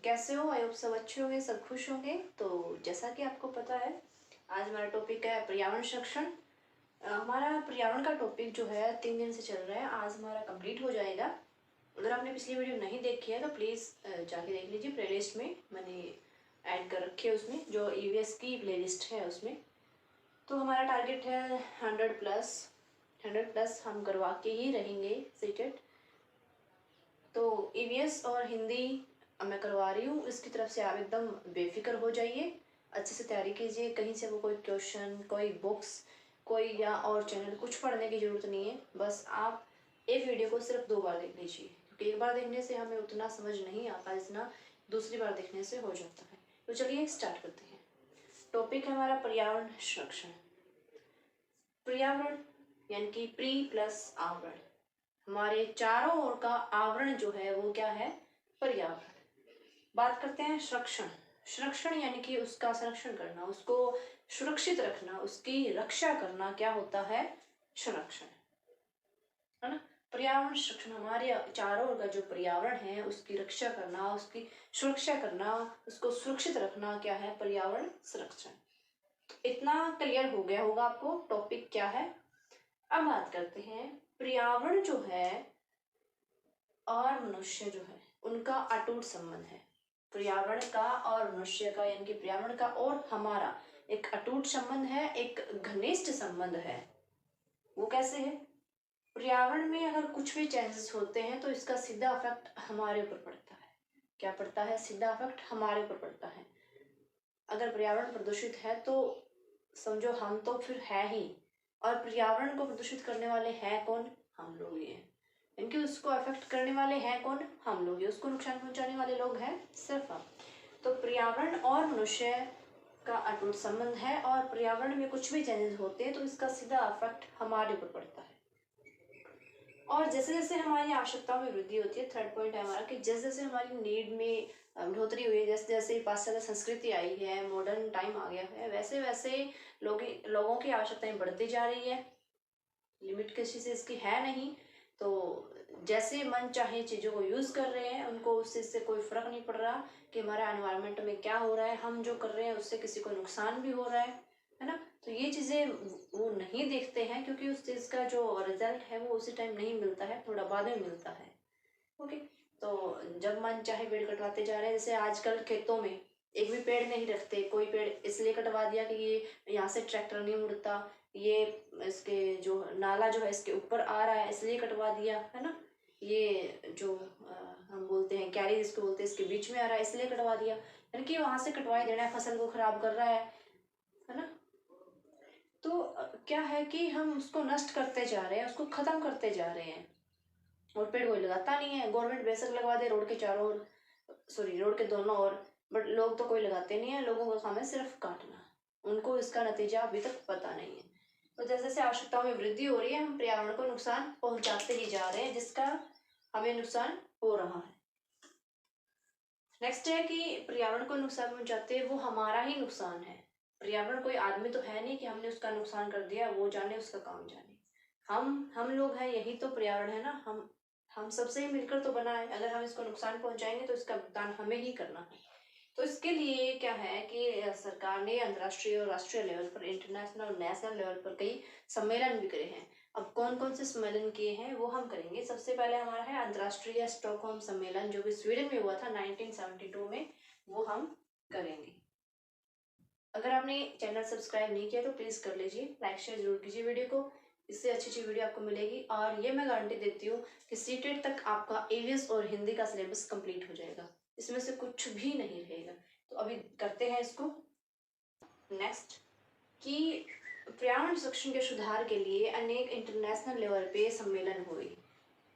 कैसे हो? I hope सब अच्छे होंगे, सब खुश होंगे। तो जैसा कि आपको पता है, आज हमारा टॉपिक है पर्यावरण संरक्षण। हमारा पर्यावरण का टॉपिक जो है 3 दिन से चल रहा है, आज हमारा कंप्लीट हो जाएगा। अगर आपने पिछली वीडियो नहीं देखी है तो प्लीज़ जाके देख लीजिए। प्लेलिस्ट में मैंने ऐड कर रखी है, उसमें जो ईवीएस की प्लेलिस्ट है उसमें। तो हमारा टारगेट है 100+ हम करवा के ही रहेंगे सीटेट। तो ईवीएस और हिंदी मैं करवा रही हूँ, इसकी तरफ से आप एकदम बेफिक्र हो जाइए, अच्छे से तैयारी कीजिए। कहीं से वो कोई क्वेश्चन, कोई बुक्स, कोई या और चैनल कुछ पढ़ने की ज़रूरत नहीं है। बस आप एक वीडियो को सिर्फ 2 बार देख लीजिए, क्योंकि एक बार देखने से हमें उतना समझ नहीं आता जितना दूसरी बार देखने से हो जाता है। तो चलिए स्टार्ट करते हैं। टॉपिक है हमारा पर्यावरण संरक्षण। पर्यावरण यानी कि प्री प्लस आवरण, हमारे चारों ओर का आवरण जो है वो क्या है? पर्यावरण। बात करते हैं संरक्षण। संरक्षण यानी कि उसका संरक्षण करना, उसको सुरक्षित रखना, उसकी रक्षा करना, क्या होता है? संरक्षण, है ना। पर्यावरण संरक्षण, हमारे चारों ओर का जो पर्यावरण है उसकी रक्षा करना, उसकी सुरक्षा करना, उसको सुरक्षित रखना, क्या है? पर्यावरण संरक्षण। इतना क्लियर हो गया होगा आपको टॉपिक क्या है। अब बात करते हैं पर्यावरण जो है और मनुष्य जो है उनका अटूट संबंध है। पर्यावरण का और मनुष्य का यानी कि पर्यावरण का और हमारा एक अटूट संबंध है, एक घनिष्ठ संबंध है। वो कैसे है? पर्यावरण में अगर कुछ भी चेंजेस होते हैं तो इसका सीधा इफेक्ट हमारे ऊपर पड़ता है। क्या पड़ता है? सीधा इफेक्ट हमारे ऊपर पड़ता है। अगर पर्यावरण प्रदूषित है तो समझो हम तो फिर है ही, और पर्यावरण को प्रदूषित करने वाले हैं कौन? हम लोग ही हैं। इनके उसको अफेक्ट करने वाले हैं कौन? हम लोग ही। उसको नुकसान पहुंचाने वाले लोग हैं सिर्फ हम। तो पर्यावरण और मनुष्य का अटूट संबंध है, और पर्यावरण में कुछ भी चेंजेस होते हैं तो इसका सीधा इफेक्ट हमारे ऊपर पड़ता है। और जैसे जैसे हमारी आवश्यकताओं में वृद्धि होती है, थर्ड पॉइंट है हमारा कि जैसे जैसे हमारी नीड में बढ़ोतरी हुई है, जैसे जैसे पाश्चात्य संस्कृति आई है, मॉडर्न टाइम आ गया है, वैसे वैसे लोगों की आवश्यकताएं बढ़ती जा रही है। लिमिट किसी से इसकी है नहीं। तो जैसे मन चाहे चीज़ों को यूज़ कर रहे हैं, उनको उस चीज़ से कोई फ़र्क नहीं पड़ रहा कि हमारा एनवायरनमेंट में क्या हो रहा है। हम जो कर रहे हैं उससे किसी को नुकसान भी हो रहा है ना। तो ये चीज़ें वो नहीं देखते हैं, क्योंकि उस चीज़ का जो रिजल्ट है वो उसी टाइम नहीं मिलता है, थोड़ा बाद में मिलता है। ओके। तो जब मन चाहे पेड़ कटवाते जा रहे हैं, जैसे आजकल खेतों में एक भी पेड़ नहीं रखते। कोई पेड़ इसलिए कटवा दिया कि ये यहाँ से ट्रैक्टर नहीं उड़ता, ये इसके जो नाला जो है इसके ऊपर आ रहा है इसलिए कटवा दिया, है ना। ये जो हम बोलते हैं क्यारी जिसको बोलते हैं, इसके बीच में आ रहा है इसलिए कटवा दिया, यानी कि वहां से कटवाई देना है, फसल को खराब कर रहा है ना। तो क्या है कि हम उसको नष्ट करते जा रहे हैं, उसको खत्म करते जा रहे हैं, और पेड़ कोई लगाता नहीं है। गवर्नमेंट बेशक लगवा दे रोड के चारों ओर, सॉरी रोड के दोनों ओर, बट लोग तो कोई लगाते नहीं है। लोगों का काम है सिर्फ काटना, उनको इसका नतीजा अभी तक पता नहीं है। तो जैसे जैसे आवश्यकताओं में वृद्धि हो रही है, हम पर्यावरण को नुकसान पहुंचाते ही जा रहे हैं, जिसका हमें नुकसान हो रहा है। नेक्स्ट है कि पर्यावरण को नुकसान पहुंचाते वो हमारा ही नुकसान है। पर्यावरण कोई आदमी तो है नहीं कि हमने उसका नुकसान कर दिया, वो जाने उसका काम जाने। हम लोग हैं, यही तो पर्यावरण है ना। हम सबसे ही मिलकर तो बना है। अगर हम इसको नुकसान पहुंचाएंगे तो इसका भुगतान हमें ही करना है। तो इसके लिए क्या है कि सरकार ने अंतर्राष्ट्रीय और राष्ट्रीय लेवल पर, इंटरनेशनल और नेशनल लेवल पर कई सम्मेलन भी करे हैं। अब कौन कौन से सम्मेलन किए हैं वो हम करेंगे। सबसे पहले हमारा है अंतर्राष्ट्रीय स्टॉकहोम सम्मेलन, जो कि स्वीडन में हुआ था 1972 में, वो हम करेंगे। अगर आपने चैनल सब्सक्राइब नहीं किया तो प्लीज़ कर लीजिए, लाइक शेयर जरूर कीजिए वीडियो को, इससे अच्छी अच्छी वीडियो आपको मिलेगी। और ये मैं गारंटी देती हूँ कि सीटेट तक आपका ईवीएस और हिंदी का सिलेबस कंप्लीट हो जाएगा, इसमें से कुछ भी नहीं रहेगा। तो अभी करते हैं इसको। नेक्स्ट कि पर्यावरण संरक्षण के सुधार के लिए अनेक इंटरनेशनल लेवल पे सम्मेलन हुए,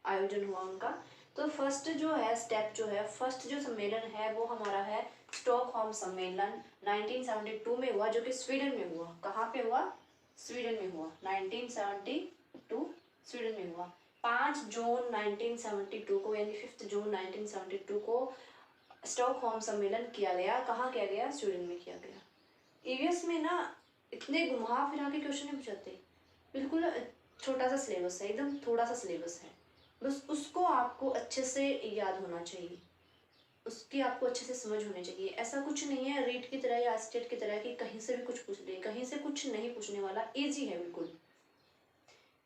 आयोजन हुआ उनका। तो फर्स्ट जो है स्टेप जो है, फर्स्ट जो सम्मेलन है वो हमारा है स्टॉकहोम सम्मेलन, 1972 में हुआ, जो कि स्वीडन में हुआ। कहाँ पे हुआ? स्वीडन में हुआ। 1972 स्वीडन में हुआ। 5 जून 1972 को, यानी 5 जून 1972 को स्टॉकहोम सम्मेलन किया गया। कहाँ किया गया? स्वीडन में किया गया। ईवीएस में ना इतने घुमा फिरा के क्वेश्चन नहीं पूछाते, बिल्कुल छोटा सा सिलेबस है, एकदम थोड़ा सा सिलेबस है, बस उसको आपको अच्छे से याद होना चाहिए। उसकी आपको अच्छे से समझ होनी चाहिए। ऐसा कुछ नहीं है रीट की तरह या स्टेट की तरह कि कहीं से भी कुछ पूछ ले, कहीं से कुछ नहीं पूछने वाला, इजी है बिल्कुल।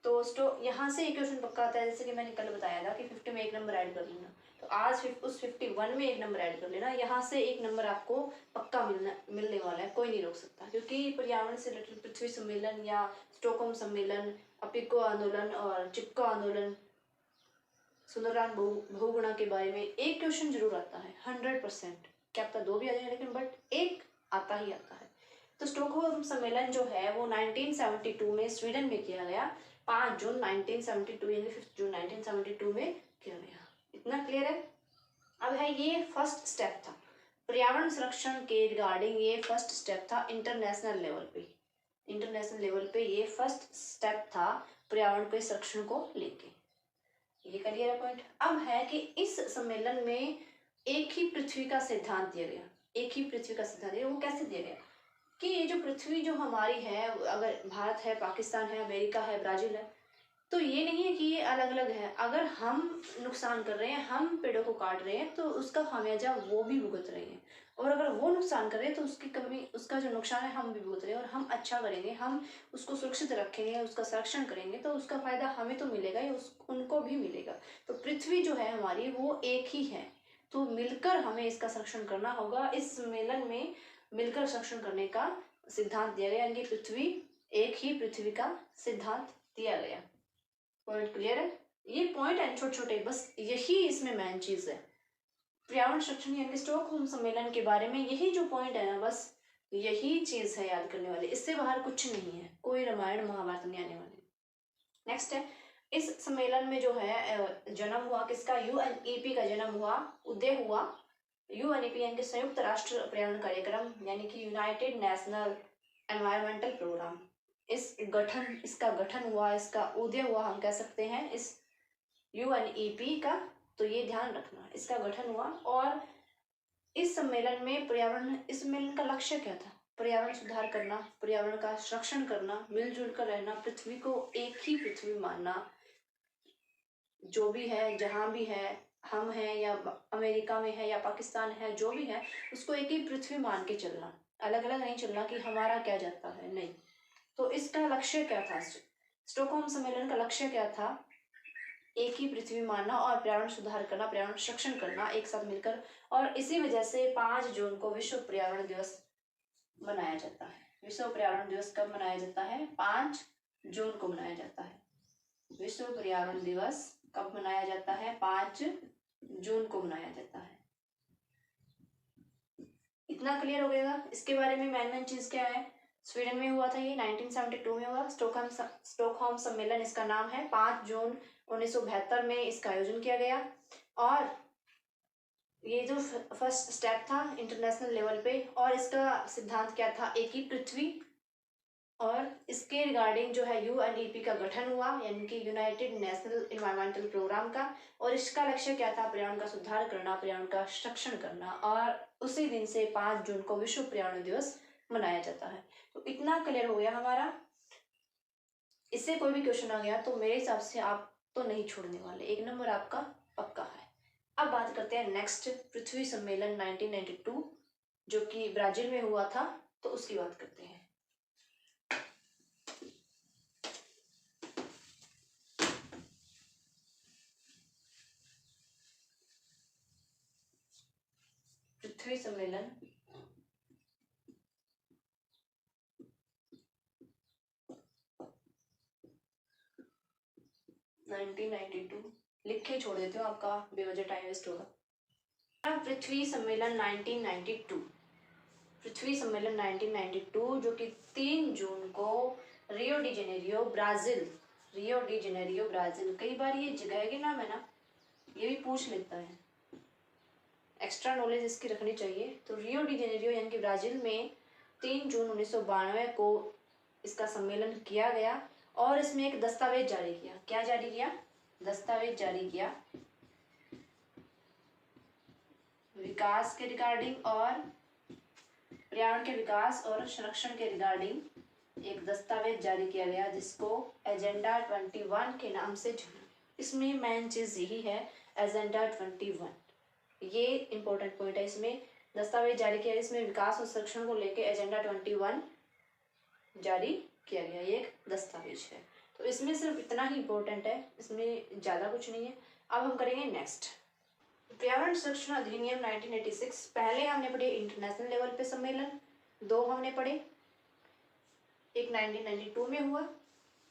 तो यहाँ से एक क्वेश्चन पक्का आता है, जैसे कि मैंने कल बताया था कि 50 में एक नंबर ऐड कर लेना, तो आज उस 51 में एक नंबर ऐड कर लेना, यहाँ से एक नंबर आपको पक्का मिलने वाला है, कोई नहीं रोक सकता। क्योंकि पर्यावरण से रिलेटेड पृथ्वी सम्मेलन या स्टॉकहोम सम्मेलन, अपिको आंदोलन और चिपको आंदोलन, सुंदरलाल बहुगुणा के बारे में एक क्वेश्चन जरूर आता है 100%। क्या पता दो भी आ जाए, लेकिन बट एक आता ही आता है। तो स्टॉकहोम सम्मेलन जो है वो 1972 में स्वीडन में किया गया, 5 जून 1972 यानी 5 जून 1972 में किया गया। इतना क्लियर है। अब है ये फर्स्ट स्टेप था पर्यावरण संरक्षण के रिगार्डिंग, ये फर्स्ट स्टेप था इंटरनेशनल लेवल पे। इंटरनेशनल लेवल पे ये फर्स्ट स्टेप था पर्यावरण के संरक्षण को लेके। ये क्लियर है पॉइंट। अब है कि इस सम्मेलन में एक ही पृथ्वी का सिद्धांत दिया गया। एक ही पृथ्वी का सिद्धांत दिया, वो कैसे दिया गया कि ये जो पृथ्वी जो हमारी है, अगर भारत है, पाकिस्तान है, अमेरिका है, ब्राजील है, तो ये नहीं है कि ये अलग अलग है। अगर हम नुकसान कर रहे हैं, हम पेड़ों को काट रहे हैं, तो उसका खामियाजा वो भी भुगत रहे हैं। और अगर वो नुकसान कर रहे हैं तो उसकी कमी, उसका जो नुकसान है हम भी भुगत रहे हैं। और हम अच्छा करेंगे, हम उसको सुरक्षित रखेंगे, उसका संरक्षण करेंगे, तो उसका फायदा हमें तो मिलेगा ही, उनको भी मिलेगा। तो पृथ्वी जो है हमारी वो एक ही है, तो मिलकर हमें इसका संरक्षण करना होगा। इस सम्मेलन में मिलकर संरक्षण करने का सिद्धांत दिया गया, यानी पृथ्वी एक ही पृथ्वी का सिद्धांत दिया गया। पॉइंट क्लियर है। ये पॉइंट है छोटे छोटे, बस यही इसमें मेन चीज है। पर्यावरण संरक्षण यानी स्टॉकहोम सम्मेलन के बारे में यही जो पॉइंट है ना, बस यही चीज है याद करने वाली, इससे बाहर कुछ नहीं है, कोई रामायण महाभारत नहीं आने वाली। नेक्स्ट है, इस सम्मेलन में जो है जन्म हुआ किसका, यूएनईपी का जन्म हुआ, उदय हुआ। यूएनईपी यानी कि संयुक्त राष्ट्र पर्यावरण कार्यक्रम, यानी कि यूनाइटेड नेशनल एनवायरमेंटल प्रोग्राम, इसका गठन हुआ, इसका उदय हुआ हम कह सकते हैं इस यूएनईपी का। तो ये ध्यान रखना, इसका गठन हुआ। और इस सम्मेलन में पर्यावरण, इस सम्मेलन का लक्ष्य क्या था, पर्यावरण सुधार करना, पर्यावरण का संरक्षण करना, मिलजुल कर रहना, पृथ्वी को एक ही पृथ्वी मानना, जो भी है जहाँ भी है, हम हैं या अमेरिका में है या पाकिस्तान है, जो भी है उसको एक ही पृथ्वी मान के चलना, अलग अलग नहीं चलना कि हमारा क्या जाता है, नहीं। तो इसका लक्ष्य क्या था, स्टॉकहोम सम्मेलन का लक्ष्य क्या था, एक ही पृथ्वी मानना और पर्यावरण सुधार करना, पर्यावरण संरक्षण करना एक साथ मिलकर। और इसी वजह से 5 जून को विश्व पर्यावरण दिवस मनाया जाता है। विश्व पर्यावरण दिवस कब मनाया जाता है, 5 जून को मनाया जाता है। विश्व पर्यावरण दिवस कब मनाया जाता है, 5 जून को मनाया जाता है। इतना क्लियर हो गया। इसके बारे में मेन चीज क्या है, स्वीडन में हुआ था ये, 1972 में हुआ। स्टॉकहोम सम्मेलन इसका नाम है, 5 जून 1972 में इसका आयोजन किया गया। और ये जो फर्स्ट स्टेप था इंटरनेशनल लेवल पे, और इसका सिद्धांत क्या था, एक ही पृथ्वी। और इसके रिगार्डिंग जो है यूएनईपी का गठन हुआ, यानी कि यूनाइटेड नेशनल एनवायरमेंटल प्रोग्राम का। और इसका लक्ष्य क्या था, पर्यावरण का सुधार करना, पर्यावरण का संरक्षण करना। और उसी दिन से 5 जून को विश्व पर्यावरण दिवस मनाया जाता है। तो इतना क्लियर हो गया हमारा। इससे कोई भी क्वेश्चन आ गया तो मेरे हिसाब से आप तो नहीं छोड़ने वाले, एक नंबर आपका पक्का है। अब बात करते हैं नेक्स्ट, पृथ्वी सम्मेलन 1992 जो कि ब्राजील में हुआ था, तो उसकी बात करते हैं। पृथ्वी सम्मेलन 1992 लिख के छोड़ देते हो, आपका बेवजह टाइम वेस्ट होगा। पृथ्वी सम्मेलन 1992, पृथ्वी सम्मेलन 1992 जो कि 3 जून को Rio de Janeiro Brazil, Rio de Janeiro Brazil, कई बार ये जगह के नाम है ना, ये भी पूछ लेता है, एक्स्ट्रा नॉलेज इसकी रखनी चाहिए। तो रियो डी जेनेरियो यानी कि ब्राजील में 3 जून 1992 को इसका सम्मेलन किया गया। और इसमें एक दस्तावेज जारी किया, क्या जारी किया, दस्तावेज जारी किया विकास के रिगार्डिंग और पर्यावरण के विकास और संरक्षण के रिगार्डिंग एक दस्तावेज जारी किया गया, जिसको एजेंडा 21 के नाम से जाना। इसमें मेन चीज यही है, एजेंडा 21। ये इंपॉर्टेंट पॉइंट है। इसमें दस्तावेज जारी किया, इसमें विकास और संरक्षण को लेकर एजेंडा 21 जारी किया गया, ये एक दस्तावेज है। तो इसमें सिर्फ इतना ही इंपॉर्टेंट है, इसमें ज़्यादा कुछ नहीं है। अब हम करेंगे नेक्स्ट पर्यावरण संरक्षण अधिनियम 1986। पहले हमने पढ़े इंटरनेशनल लेवल पे सम्मेलन, 2 हमने पढ़े, एक 1992 में हुआ,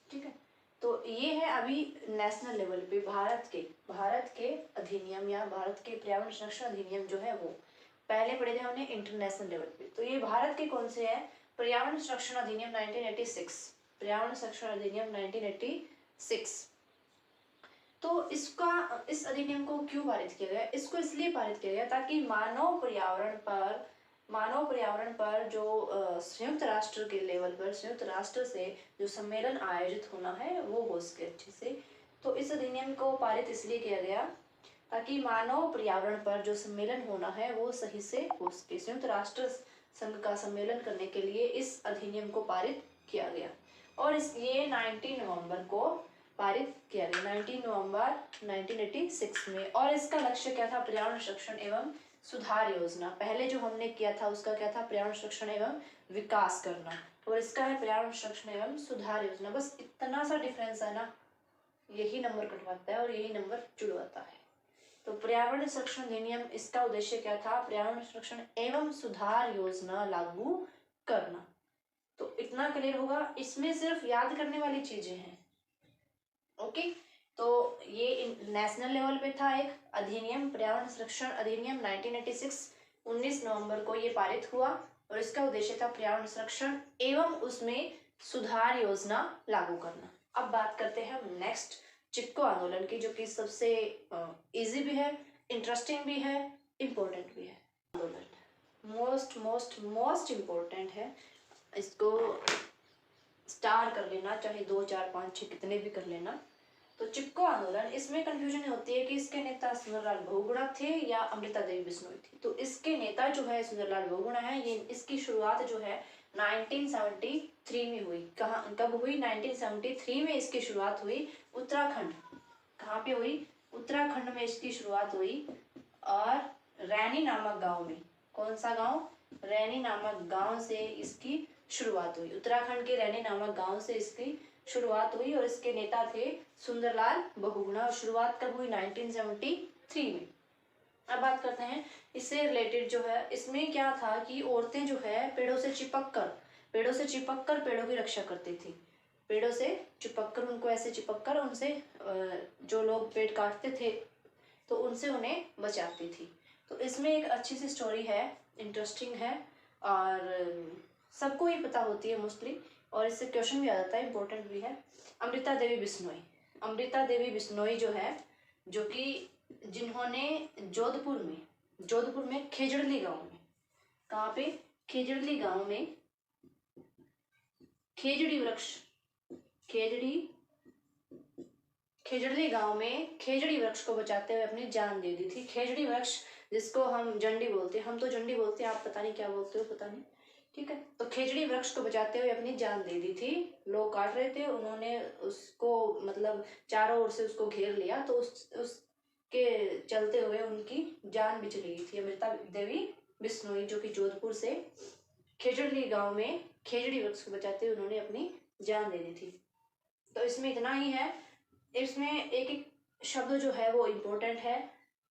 ठीक है। तो ये है अभी नेशनल लेवल पे भारत के अधिनियम या भारत के पर्यावरण संरक्षण अधिनियम जो है वो पहले पढ़े थे हमने इंटरनेशनल लेवल पे। तो ये भारत के कौन से हैं? पर्यावरण संरक्षण अधिनियम 1986, पर्यावरण संरक्षण अधिनियम 1986। तो इस अधिनियम को क्यों पारित किया गया? इसको इसलिए पारित किया गया ताकि मानव पर्यावरण पर जो संयुक्त राष्ट्र के लेवल पर, संयुक्त राष्ट्र से जो सम्मेलन आयोजित होना है वो हो सके अच्छे से। तो इस अधिनियम को पारित इसलिए किया गया ताकि मानव पर्यावरण पर जो सम्मेलन होना है वो सही से हो सके। संयुक्त राष्ट्र संघ का सम्मेलन करने के लिए इस अधिनियम को पारित किया गया और ये 19 नवंबर को पारित किया गया, 19 नवंबर 1986 में। और इसका लक्ष्य क्या था? पर्यावरण संरक्षण एवं सुधार योजना। पहले जो हमने किया था उसका क्या था? पर्यावरण संरक्षण एवं विकास करना, और इसका है पर्यावरण संरक्षण एवं सुधार योजना। बस इतना सा डिफरेंस है ना, यही नंबर कटवाता है और यही नंबर जुड़वाता है। तो पर्यावरण संरक्षण अधिनियम, इसका उद्देश्य क्या था? पर्यावरण संरक्षण एवं सुधार योजना लागू करना। तो इतना क्लियर होगा। इसमें सिर्फ याद करने वाली चीजें हैं, ओके। तो ये नेशनल लेवल पे था एक अधिनियम, पर्यावरण संरक्षण अधिनियम 1986, 19 नवंबर को ये पारित हुआ और इसका उद्देश्य था पर्यावरण संरक्षण एवं उसमें सुधार योजना लागू करना। अब बात करते हैं हम नेक्स्ट चिपको आंदोलन की, जो कि सबसे इजी भी है, इंटरेस्टिंग भी है, इम्पोर्टेंट भी है। आंदोलन मोस्ट इम्पोर्टेंट है, इसको स्टार कर लेना, चाहे 2 4 5 6 कितने भी कर लेना। तो चिपको आंदोलन, इसमें कंफ्यूजन होती है कि इसके नेता सुंदरलाल बहुगुणा थे या अमृता देवी बिश्नोई थी। तो इसके नेता जो है सुंदरलाल बहुगुणा है। ये इसकी शुरुआत जो है 1973 में हुई। कब हुई? 1973 में इसकी शुरुआत हुई। उत्तराखंड, कहाँ पे हुई? उत्तराखंड में इसकी शुरुआत हुई और रैनी नामक गाँव में। कौन सा गाँव? रैनी नामक गाँव से इसकी शुरुआत हुई। उत्तराखंड के रैनी नामक गाँव से इसकी शुरुआत हुई और इसके नेता थे सुंदरलाल बहुगुणा। और शुरुआत कब हुई? 1973 में। अब बात करते हैं इससे रिलेटेड जो है, इसमें क्या था कि औरतें जो है पेड़ों से चिपक कर पेड़ों की रक्षा करती थी। पेड़ों से चिपक कर, उनको ऐसे चिपक कर उनसे जो लोग पेड़ काटते थे तो उनसे उन्हें बचाती थी। तो इसमें एक अच्छी सी स्टोरी है, इंटरेस्टिंग है और सबको ही पता होती है मोस्टली, और इससे क्वेश्चन भी आ जाता है, इंपॉर्टेंट भी है। अमृता देवी बिश्नोई जो है, जो कि जिन्होंने जोधपुर में खेजड़ली गांव में, कहाँ पे? खेजड़ली गांव में खेजड़ी गांव में खेजड़ी वृक्ष को बचाते हुए अपनी जान दे दी थी। खेजड़ी वृक्ष जिसको हम झंडी बोलते हैं, हम तो झंडी बोलते हैं, आप पता नहीं क्या बोलते हो, पता नहीं, ठीक है। तो खेजड़ी वृक्ष को बचाते हुए अपनी जान दे दी थी। लोग काट रहे थे, उन्होंने उसको मतलब चारों ओर से उसको घेर लिया, तो उसके चलते हुए उनकी जान भी चली गई थी। अमृता देवी बिश्नोई जो कि जोधपुर से खेजड़ी गांव में खेजड़ी वृक्ष को बचाते हुए उन्होंने अपनी जान दे दी थी। तो इसमें इतना ही है। इसमें एक एक शब्द जो है वो इम्पोर्टेंट है।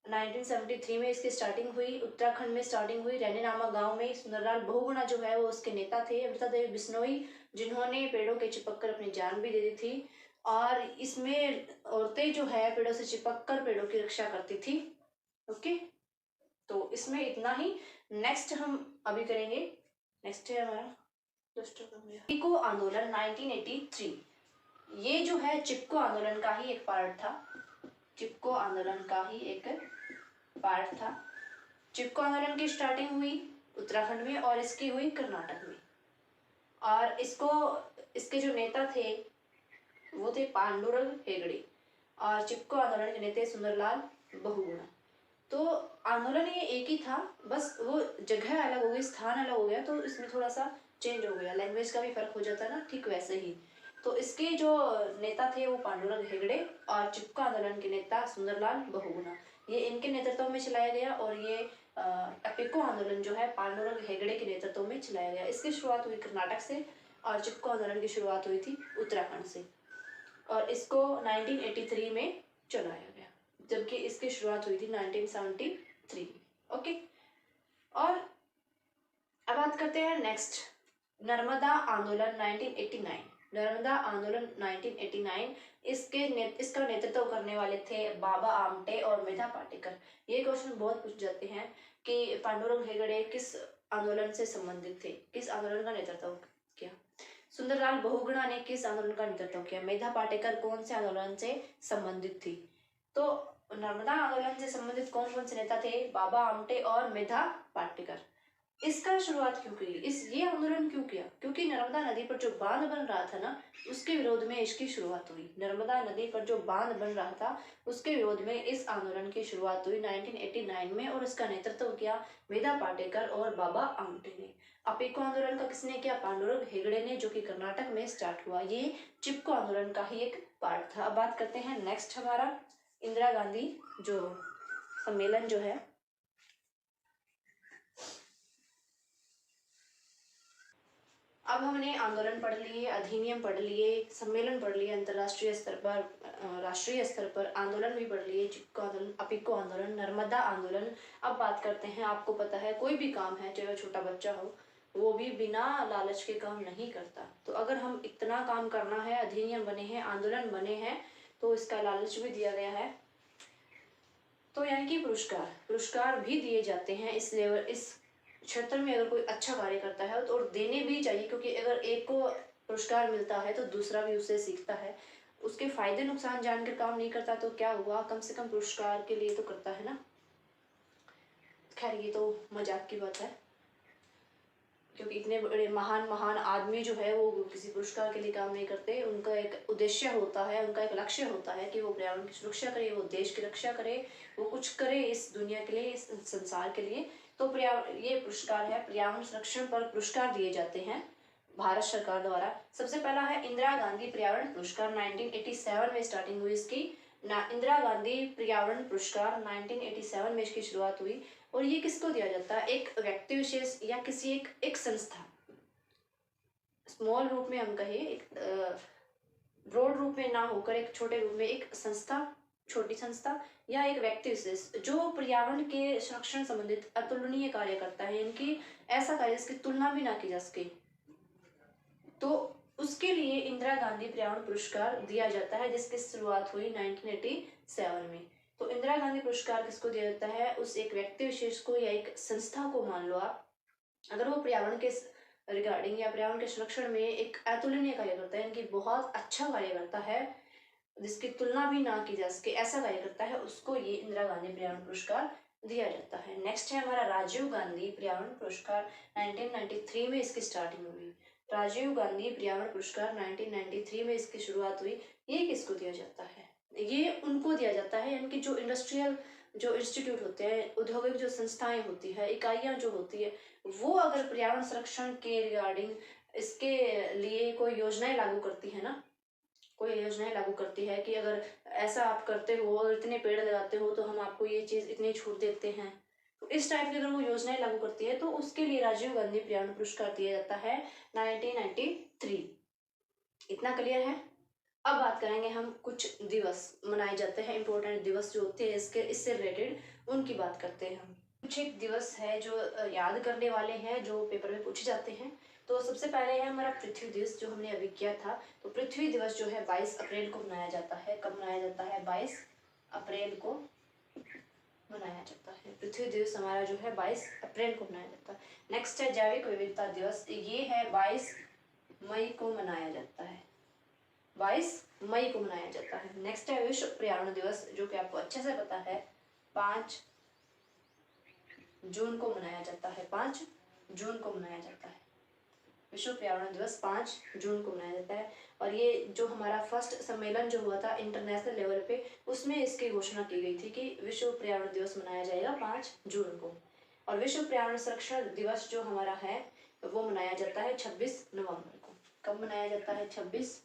1973 में इसकी स्टार्टिंग हुई, उत्तराखंड में स्टार्टिंग हुई, रैनी नामक गांव में। सुंदरलाल बहुगुणा जो है वो उसके नेता थे। अमृता देवी बिश्नोई जिन्होंने पेड़ों के चिपक कर अपनी जान भी दे दी थी। और इसमें औरतें जो है पेड़ों से चिपक कर पेड़ों की रक्षा करती थी, ओके। तो इसमें इतना ही। नेक्स्ट हम अभी करेंगे, नेक्स्ट है हमारा चिपको आंदोलन 1983। ये जो है चिपको आंदोलन का ही एक पार्ट था। चिपको आंदोलन की स्टार्टिंग हुई उत्तराखंड में और इसकी हुई कर्नाटक में। और इसके जो नेता थे वो थे पांडुरंग हेगड़े और चिपको आंदोलन के नेता सुंदरलाल बहुगुणा। तो आंदोलन ये एक ही था, बस वो जगह अलग हो गई, स्थान अलग हो गया, तो इसमें थोड़ा सा चेंज हो गया, लैंग्वेज का भी फर्क हो जाता है ना, ठीक वैसे ही। तो इसके जो नेता थे वो पांडुरंग हेगड़े और चिपको आंदोलन के नेता सुंदरलाल बहुगुणा। ये इनके नेतृत्व में चलाया गया और ये अपिको आंदोलन जो है पांडुरंग हेगड़े के नेतृत्व में चलाया गया। इसकी शुरुआत हुई कर्नाटक से और चिपको आंदोलन की शुरुआत हुई थी उत्तराखंड से और इसको 1983 में चलाया गया, जबकि इसकी शुरुआत हुई थी 1973 में। ओके, और अब बात करते हैं नेक्स्ट, नर्मदा आंदोलन 1989। नर्मदा आंदोलन 1989 इसका नेतृत्व करने वाले थे बाबा आमटे और मेधा पाटेकर। ये क्वेश्चन बहुत पूछ जाते हैं कि पांडुरंग हेगड़े किस आंदोलन से संबंधित थे, किस आंदोलन का नेतृत्व किया। सुंदरलाल बहुगुणा ने किस आंदोलन का नेतृत्व किया। मेधा पाटेकर कौन से आंदोलन से संबंधित थी। तो नर्मदा आंदोलन से संबंधित कौन कौन से नेता थे, बाबा आमटे और मेधा पाटेकर। इसका शुरुआत क्यों की, ये आंदोलन क्यों किया, क्योंकि नर्मदा नदी पर जो बांध बन रहा था ना, उसके विरोध में इसकी शुरुआत हुई। नर्मदा नदी पर जो बांध बन रहा था उसके विरोध में इस आंदोलन की शुरुआत हुई 1989 में और इसका नेतृत्व किया मेधा पाटेकर और बाबा आमटे ने। अपिको आंदोलन का किसने किया, पांडुरंग हेगड़े ने, जो कि कर्नाटक में स्टार्ट हुआ। ये चिपको आंदोलन का ही एक पार्ट था। अब बात करते हैं नेक्स्ट, हमारा इंदिरा गांधी जो सम्मेलन जो है, अब हमने आंदोलन पढ़ लिए, अधिनियम पढ़ लिए, सम्मेलन पढ़ लिए, अंतर्राष्ट्रीय स्तर पर, राष्ट्रीय स्तर पर आंदोलन भी पढ़ लिए, चिपको आंदोलन, अपिको आंदोलन, नर्मदा आंदोलन। अब बात करते हैं, आपको पता है कोई भी काम है, चाहे वो छोटा बच्चा हो, वो भी बिना लालच के काम नहीं करता। तो अगर हम इतना काम करना है, अधिनियम बने हैं, आंदोलन बने हैं, तो इसका लालच भी दिया गया है। तो यानी कि पुरस्कार भी दिए जाते हैं इस लेवल, इस क्षेत्र में अगर कोई अच्छा कार्य करता है तो, और देने भी चाहिए, क्योंकि अगर एक को पुरस्कार मिलता है तो दूसरा भी उससे सीखता है। उसके फायदे नुकसान जानकर काम नहीं करता तो क्या हुआ, कम से कम पुरस्कार के लिए तो करता है ना। खैर ये तो मजाक की बात है, क्योंकि इतने बड़े महान आदमी जो है वो किसी पुरस्कार के लिए काम नहीं करते। उनका एक उद्देश्य होता है, उनका एक लक्ष्य होता है कि वो पर्यावरण की सुरक्षा करे, वो देश की रक्षा करे, वो कुछ करे इस दुनिया के लिए, इस संसार के लिए। तो ये पुरस्कार है, पर्यावरण संरक्षण पर पुरस्कार दिए जाते हैं भारत सरकार द्वारा। सबसे पहला है इंदिरा गांधी पर्यावरण पुरस्कार, 1987 में स्टार्टिंग हुई इसकी। इंदिरा गांधी पर्यावरण पुरस्कार 1987 में इसकी शुरुआत हुई। और ये किसको दिया जाता है, एक व्यक्ति विशेष या किसी एक संस्था, स्मॉल रूप में हम कहें, एक ब्रॉड रूप में ना होकर एक छोटे रूप में, एक संस्था, छोटी संस्था या एक व्यक्ति विशेष जो पर्यावरण के संरक्षण संबंधित अतुलनीय कार्य करता है, इनकी ऐसा कार्य जिसकी तुलना भी ना की जा सके, तो उसके लिए इंदिरा गांधी पर्यावरण पुरस्कार दिया जाता है, जिसकी शुरुआत हुई 1987 में। तो इंदिरा गांधी पुरस्कार किसको दिया जाता है, उस एक व्यक्ति विशेष को या एक संस्था को। मान लो आप, अगर वो पर्यावरण के रिगार्डिंग या पर्यावरण के संरक्षण में एक अतुलनीय कार्य करता है, इनकी बहुत अच्छा कार्य करता है, जिसकी तुलना भी ना की जा सके, ऐसा कार्य करता है, उसको ये इंदिरा गांधी पर्यावरण पुरस्कार दिया जाता है। नेक्स्ट है हमारा राजीव गांधी पर्यावरण पुरस्कार, 1993 में इसकी स्टार्टिंग हुई। राजीव गांधी पर्यावरण पुरस्कार 1993 में इसकी शुरुआत हुई। ये किसको दिया जाता है, ये उनको दिया जाता है, यानी कि जो इंडस्ट्रियल जो इंस्टीट्यूट होते हैं, औद्योगिक जो संस्थाएं होती है, इकाइयां जो होती है, वो अगर पर्यावरण संरक्षण के रिगार्डिंग इसके लिए कोई योजनाएं लागू करती है ना, कोई योजनाएं लागू करती है कि अगर ऐसा आप करते हो और इतने पेड़ लगाते हो तो हम आपको ये चीज इतनी छूट देते हैं, तो इस टाइप की अगर वो योजनाएं लागू करती है तो उसके लिए राजीव गांधी पर्यावरण पुरस्कार दिया जाता है 1993। इतना क्लियर है। अब बात करेंगे हम कुछ दिवस मनाए जाते हैं, इंपॉर्टेंट दिवस जो होते हैं इससे रिलेटेड, उनकी बात करते हैं हम। कुछ एक दिवस है जो याद करने वाले हैं, जो पेपर में पूछे जाते हैं। तो सबसे पहले है हमारा पृथ्वी दिवस, जो हमने अभी किया था। तो पृथ्वी दिवस जो है 22 अप्रैल को मनाया जाता है। कब मनाया जाता है, 22 अप्रैल को मनाया जाता है। पृथ्वी दिवस हमारा जो है 22 अप्रैल को मनाया जाता है। नेक्स्ट है जैविक विविधता दिवस, ये है 22 मई को मनाया जाता है, 22 मई को मनाया जाता है। नेक्स्ट है विश्व पर्यावरण दिवस, जो कि आपको अच्छे से पता है, 5 जून को मनाया जाता है, 5 जून को मनाया जाता है। विश्व पर्यावरण दिवस 5 जून को मनाया जाता है। और ये जो हमारा फर्स्ट सम्मेलन जो हुआ था इंटरनेशनल लेवल पे, उसमें इसकी घोषणा की गई थी कि विश्व पर्यावरण दिवस मनाया जाएगा 5 जून को। और विश्व पर्यावरण संरक्षण दिवस जो हमारा है वो मनाया जाता है 26 नवंबर को। कब मनाया जाता है, 26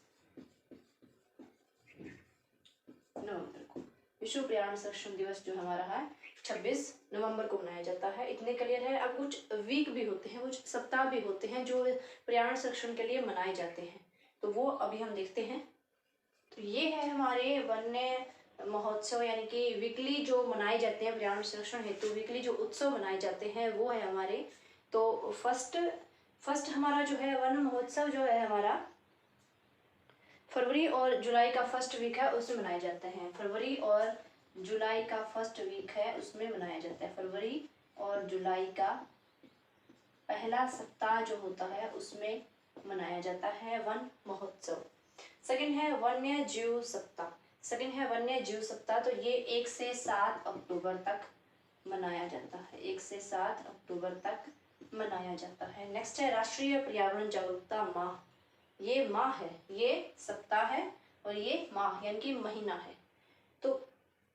नवंबर को। विश्व पर्यावरण संरक्षण दिवस जो हमारा है 26 नवंबर को मनाया जाता है। इतने क्लियर है। अब कुछ वीक भी होते हैं, कुछ सप्ताह भी होते हैं जो पर्यावरण संरक्षण के लिए मनाए जाते हैं, तो वो अभी हम देखते हैं। तो ये है हमारे वन्य महोत्सव, यानी कि वीकली जो मनाए जाते हैं पर्यावरण संरक्षण हेतु, वीकली जो उत्सव मनाए जाते हैं वो है हमारे। तो फर्स्ट हमारा जो है वन महोत्सव जो है हमारा फरवरी और जुलाई का फर्स्ट वीक है उसमें मनाए जाते हैं। फरवरी और जुलाई का फर्स्ट वीक है उसमें मनाया जाता है। फरवरी और जुलाई का पहला सप्ताह जो होता है उसमें मनाया जाता है वन महोत्सव। सेकंड है वन्य जीव सप्ताह। तो ये 1 से 7 अक्टूबर तक मनाया जाता है। 1 से 7 अक्टूबर तक मनाया जाता है। नेक्स्ट है राष्ट्रीय पर्यावरण जागरूकता माह। ये माह है, ये सप्ताह है और ये माह यानी कि महीना है। तो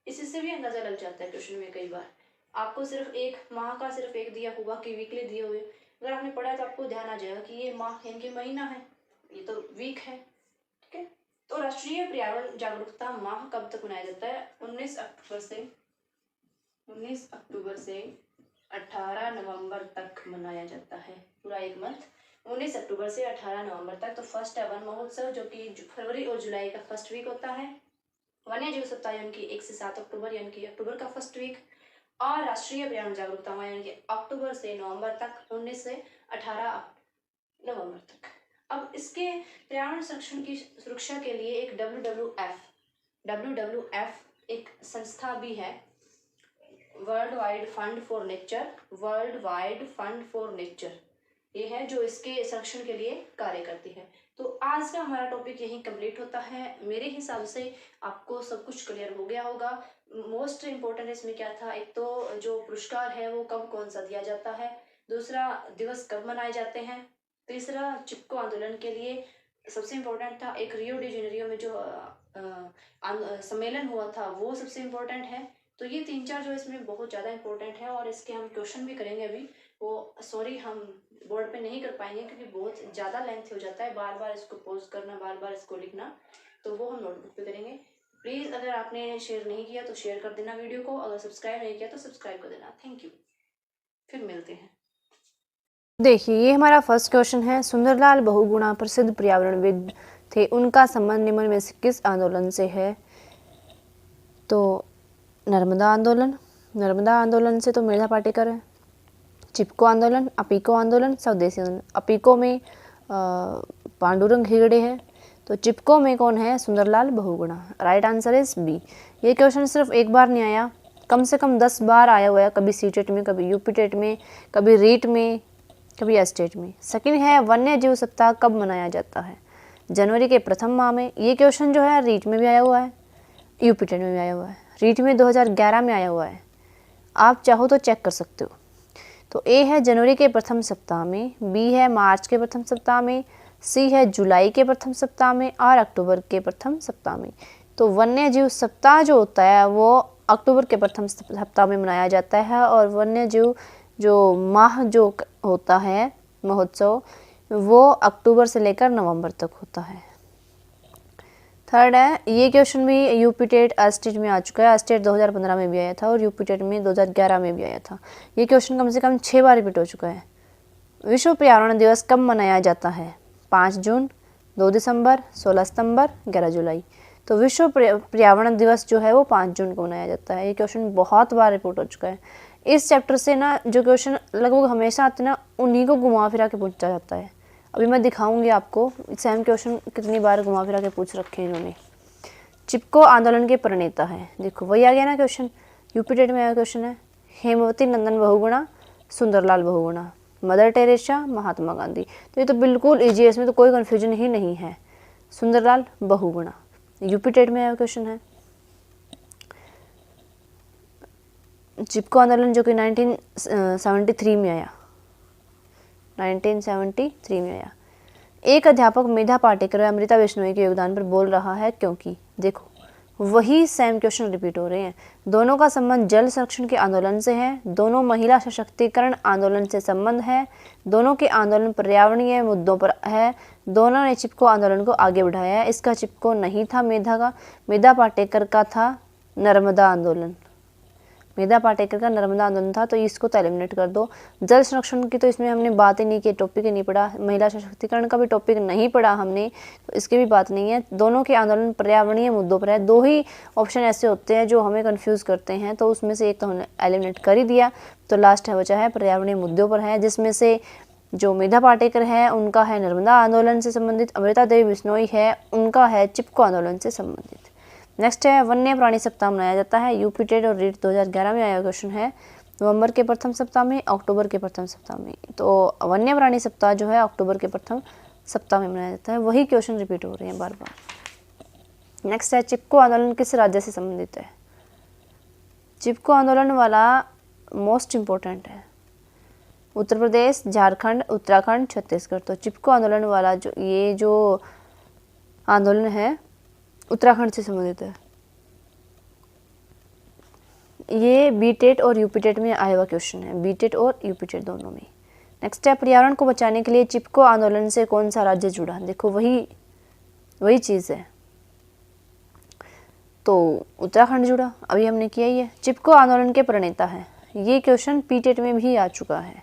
इससे भी अंदाजा लग जाता है क्वेश्चन में कई बार आपको सिर्फ एक माह का सिर्फ एक दिया होगा कि वीकली दिए हुए, अगर आपने पढ़ा तो आपको ध्यान आ जाएगा कि ये माह यानी कि महीना है, ये तो वीक है। ठीक है, तो राष्ट्रीय पर्यावरण जागरूकता माह कब तक मनाया जाता है? 19 अक्टूबर से 18 नवंबर तक मनाया जाता है, पूरा एक मंथ 19 अक्टूबर से 18 नवंबर तक। तो फर्स्ट है वन महोत्सव जो कि फरवरी और जुलाई का फर्स्ट वीक होता है। वन्य जीव सप्ताह यानी कि 1 से 7 अक्टूबर यानी कि अक्टूबर का फर्स्ट वीक, और राष्ट्रीय पर्यावरण जागरूकता माह यानी कि अक्टूबर से नवंबर तक, 19 से 18 नवंबर तक। अब इसके पर्यावरण संरक्षण की सुरक्षा के लिए एक WWF एक संस्था भी है, world wide fund for nature, ये है जो इसके संरक्षण के लिए कार्य करती है। तो आज का हमारा टॉपिक यहीं कंप्लीट होता है। मेरे हिसाब से आपको सब कुछ क्लियर हो गया होगा। मोस्ट इम्पोर्टेंट इसमें क्या था, एक तो जो पुरस्कार है वो कब कौन सा दिया जाता है, दूसरा दिवस कब मनाए जाते हैं, तीसरा चिपको आंदोलन के लिए सबसे इम्पोर्टेंट था एक रियो डी जेनेरियो में जो सम्मेलन हुआ था वो सबसे इम्पोर्टेंट है। तो ये 3-4 जो इसमें बहुत ज़्यादा इम्पोर्टेंट है और इसके हम क्वेश्चन भी करेंगे अभी। वो सॉरी हम बोर्ड पे नहीं कर पाएंगे क्योंकि बहुत ज़्यादा लेंथ हो जाता है, बार बार इसको पॉज करना, बार बार इसको लिखना, तो वो हम नोटबुक पे करेंगे। प्लीज़ अगर आपने शेयर नहीं किया तो शेयर कर देना वीडियो को, अगर सब्सक्राइब नहीं किया तो सब्सक्राइब कर देना। थैंक यू, फिर मिलते हैं। देखिए ये हमारा फर्स्ट क्वेश्चन है, सुंदरलाल बहुगुणा प्रसिद्ध पर्यावरणविद थे, उनका संबंध निम्न में से किस आंदोलन से है? तो नर्मदा आंदोलन से तो मेधा पाटेकर है। चिपको आंदोलन, अपीको आंदोलन, स्वदेशी आंदोलन। अपीको में पांडुरंग हेगड़े है, तो चिपको में कौन है? Sunderlal Bahuguna. Right answer is B. ये क्वेश्चन सिर्फ एक बार नहीं आया, कम से कम 10 बार आया हुआ है, कभी सीटेट में, कभी यूपीटेट में, कभी रीट में, कभी एस्टेट में। सेकंड है वन्य जीव सप्ताह कब मनाया जाता है? जनवरी के प्रथम माह में। ये क्वेश्चन जो है रीट में भी आया हुआ है, यूपीटेट में भी आया हुआ है। रीट में 2011 में आया हुआ है, आप चाहो तो चेक कर सकते हो। तो ए है जनवरी के प्रथम सप्ताह में, बी है मार्च के प्रथम सप्ताह में, सी है जुलाई के प्रथम सप्ताह में, और अक्टूबर के प्रथम सप्ताह में। तो वन्य जीव सप्ताह जो होता है वो अक्टूबर के प्रथम सप्ताह में मनाया जाता है, और वन्य जीव जो माह जो होता है महोत्सव वो अक्टूबर से लेकर नवंबर तक होता है। थर्ड है, ये क्वेश्चन भी यूपीटेट एस्टेट में आ चुका है। एस्टेट 2015 में भी आया था और यूपीटेट में 2011 में भी आया था। ये क्वेश्चन कम से कम 6 बार रिपीट हो चुका है। विश्व पर्यावरण दिवस कब मनाया जाता है? 5 जून, 2 दिसंबर, 16 सितंबर, 11 जुलाई। तो विश्व पर्यावरण दिवस जो है वो 5 जून को मनाया जाता है। ये क्वेश्चन बहुत बार रिपीट हो चुका है। इस चैप्टर से ना जो क्वेश्चन लगभग हमेशा आते ना उन्हीं को घुमा फिरा के पूछा जाता है। अभी मैं दिखाऊंगी आपको सेम क्वेश्चन कितनी बार घुमा फिरा के पूछ रखे हैं इन्होंने। चिपको आंदोलन के प्रणेता है, देखो वही आ गया ना क्वेश्चन, यूपीटेट में आया क्वेश्चन है। Hemvati Nandan Bahuguna, Sundarlal Bahuguna, mother Teresa, Mahatma Gandhi. तो ये तो बिल्कुल ईजी है, इसमें तो कोई कन्फ्यूजन ही नहीं है। सुंदरलाल बहुगुणा यूपीटेट में आया क्वेश्चन है। चिपको आंदोलन जो कि 1973 में आया, 1973 में आया। एक अध्यापक मेधा पाटेकर और अमृता बिश्नोई के योगदान पर बोल रहा है क्योंकि, देखो वही सेम क्वेश्चन रिपीट हो रहे हैं। दोनों का संबंध जल संरक्षण के आंदोलन से है, दोनों महिला सशक्तिकरण आंदोलन से संबंध है, दोनों के आंदोलन पर्यावरणीय मुद्दों पर है, दोनों ने चिपको आंदोलन को आगे बढ़ाया है। इसका चिपको नहीं था मेधा का, मेधा पाटेकर का था नर्मदा आंदोलन, मेधा पाटेकर का नर्मदा आंदोलन था, तो इसको तो एलिमिनेट कर दो। जल संरक्षण की तो इसमें हमने बात ही नहीं की, टॉपिक ही नहीं पढ़ा। महिला सशक्तिकरण का भी टॉपिक नहीं पढ़ा हमने, तो इसकी भी बात नहीं है। दोनों के आंदोलन पर्यावरणीय मुद्दों पर है। दो ही ऑप्शन ऐसे होते हैं जो हमें कंफ्यूज करते हैं, तो उसमें से एक तो हमने एलिमिनेट कर ही दिया। तो लास्ट है बचा है पर्यावरणीय मुद्दों पर है, जिसमें से जो मेधा पाटेकर है उनका है नर्मदा आंदोलन से संबंधित, अमृता देवी बिश्नोई है उनका है चिपको आंदोलन से संबंधित। नेक्स्ट है वन्य प्राणी सप्ताह मनाया जाता है। यूपी टेट और रीट 2011 में आया क्वेश्चन है, नवंबर के प्रथम सप्ताह में, अक्टूबर के प्रथम सप्ताह में। तो वन्य प्राणी सप्ताह जो है अक्टूबर के प्रथम सप्ताह में मनाया जाता है। वही क्वेश्चन रिपीट हो रहे हैं बार बार। नेक्स्ट है चिपको आंदोलन किस राज्य से संबंधित है। चिपको आंदोलन वाला मोस्ट इम्पोर्टेंट है, उत्तर प्रदेश, झारखंड, उत्तराखंड, छत्तीसगढ़। तो चिपको आंदोलन वाला जो आंदोलन है उत्तराखंड से संबंधित है। ये बीटेट और यूपीटेट में आया हुआ क्वेश्चन है, बीटेट और यूपीटेट दोनों में। नेक्स्ट है पर्यावरण को बचाने के लिए चिपको आंदोलन से कौन सा राज्य जुड़ा। देखो वही चीज़ है, तो उत्तराखंड जुड़ा, अभी हमने किया ही है। चिपको आंदोलन के प्रणेता है, ये क्वेश्चन पीटेट में भी आ चुका है।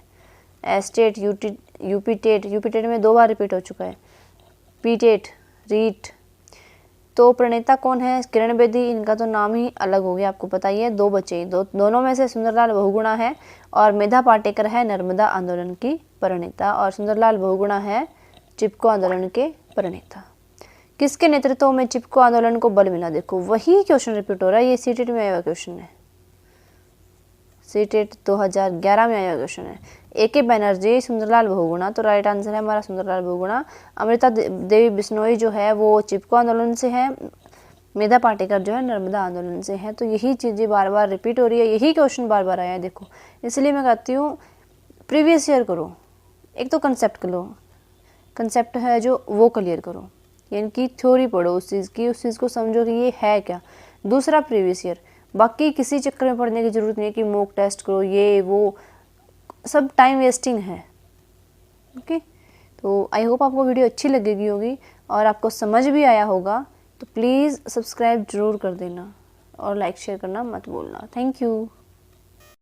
एस्टेट, यूपीटेट में 2 बार रिपीट हो चुका है। पीटेट, रीट, तो प्रणेता कौन है। किरण बेदी, इनका तो नाम ही अलग हो गया, आपको पता ही है। 2 बचे, दोनों में से सुंदरलाल बहुगुणा है और मेधा पाटेकर है नर्मदा आंदोलन की प्रणेता, और सुंदरलाल बहुगुणा है चिपको आंदोलन के प्रणेता। किसके नेतृत्व में चिपको आंदोलन को बल मिला। देखो वही क्वेश्चन रिपीट हो रहा है, ये सीटेट में आया हुआ क्वेश्चन है, सीटेट 2011 में आया हुआ क्वेश्चन है। AK बनर्जी, सुंदरलाल बहुगुणा, तो राइट आंसर है हमारा सुंदरलाल बहुगुणा। अमृता देवी बिश्नोई जो है वो चिपको आंदोलन से है, मेधा पाटेकर जो है नर्मदा आंदोलन से है। तो यही चीज़ें बार बार रिपीट हो रही है, यही क्वेश्चन बार बार आया है। देखो इसलिए मैं कहती हूँ प्रीवियस ईयर करो, एक तो कंसेप्ट करो, कंसेप्ट है जो वो क्लियर करो, यानी कि थ्योरी पढ़ो उस चीज़ को समझो कि ये है क्या। दूसरा प्रीवियस ईयर, बाकी किसी चक्कर में पढ़ने की ज़रूरत नहीं है कि मॉक टेस्ट करो, ये वो सब टाइम वेस्टिंग है। ओके, तो आई होप आपको वीडियो अच्छी लगेगी होगी और आपको समझ भी आया होगा। तो प्लीज़ सब्सक्राइब ज़रूर कर देना और लाइक शेयर करना मत भूलना। Thank you.